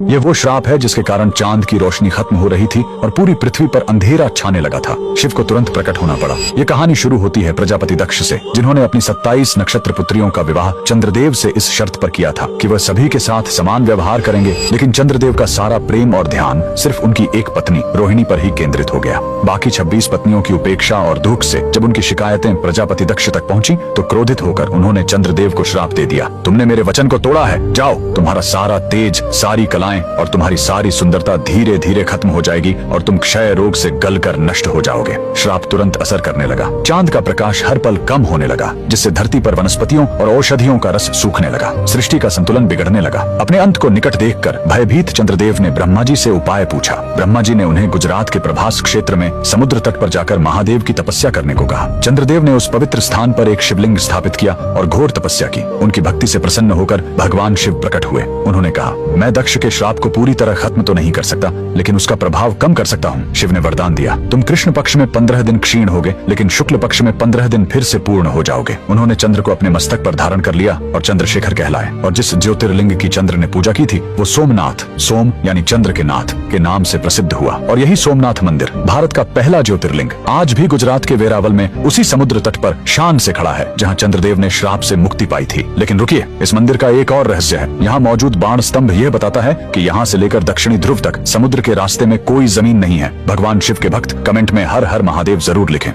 ये वो श्राप है जिसके कारण चांद की रोशनी खत्म हो रही थी और पूरी पृथ्वी पर अंधेरा छाने लगा था। शिव को तुरंत प्रकट होना पड़ा। ये कहानी शुरू होती है प्रजापति दक्ष से, जिन्होंने अपनी 27 नक्षत्र पुत्रियों का विवाह चंद्रदेव से इस शर्त पर किया था कि वह सभी के साथ समान व्यवहार करेंगे। लेकिन चंद्रदेव का सारा प्रेम और ध्यान सिर्फ उनकी एक पत्नी रोहिणी पर ही केंद्रित हो गया। बाकी 26 पत्नियों की उपेक्षा और दुख से जब उनकी शिकायतें प्रजापति दक्ष तक पहुंची तो क्रोधित होकर उन्होंने चंद्रदेव को श्राप दे दिया। तुमने मेरे वचन को तोड़ा है, जाओ, तुम्हारा सारा तेज, सारी कलाएं और तुम्हारी सारी सुंदरता धीरे धीरे खत्म हो जाएगी और तुम क्षय रोग से गलकर नष्ट हो जाओगे। श्राप तुरंत असर करने लगा। चांद का प्रकाश हर पल कम होने लगा, जिससे धरती पर वनस्पतियों और औषधियों का रस सूखने लगा। सृष्टि का संतुलन बिगड़ने लगा। अपने अंत को निकट देखकर भयभीत चंद्रदेव ने ब्रह्मा जी से उपाय पूछा। ब्रह्मा जी ने उन्हें गुजरात के प्रभास क्षेत्र में समुद्र तट पर जाकर महादेव की तपस्या करने को कहा। चंद्रदेव ने उस पवित्र स्थान पर एक शिवलिंग स्थापित किया और घोर तपस्या की। उनकी भक्ति से प्रसन्न होकर भगवान शिव प्रकट हुए। उन्होंने कहा, मैं दक्ष के श्राप को पूरी तरह खत्म तो नहीं कर सकता, लेकिन उसका प्रभाव कम कर सकता हूँ। शिव ने वरदान दिया, तुम कृष्ण पक्ष में 15 दिन क्षीण होगे, लेकिन शुक्ल पक्ष में 15 दिन फिर से पूर्ण हो जाओगे। उन्होंने चंद्र को अपने मस्तक पर धारण कर लिया और चंद्रशेखर कहलाए। और जिस ज्योतिर्लिंग की चंद्र ने पूजा की थी वो सोमनाथ, सोम यानी चंद्र के नाथ के नाम से प्रसिद्ध हुआ। और यही सोमनाथ मंदिर भारत का पहला ज्योतिर्लिंग आज भी गुजरात के वेरावल में उसी समुद्र तट पर शान से खड़ा है जहाँ चंद्रदेव ने श्राप से मुक्ति पाई थी। लेकिन रुकिए, इस मंदिर का एक और रहस्य है। यहाँ मौजूद बाण स्तंभ यह बताता है कि यहाँ से लेकर दक्षिणी ध्रुव तक समुद्र के रास्ते में कोई जमीन नहीं है। भगवान शिव के भक्त कमेंट में हर हर महादेव जरूर लिखें।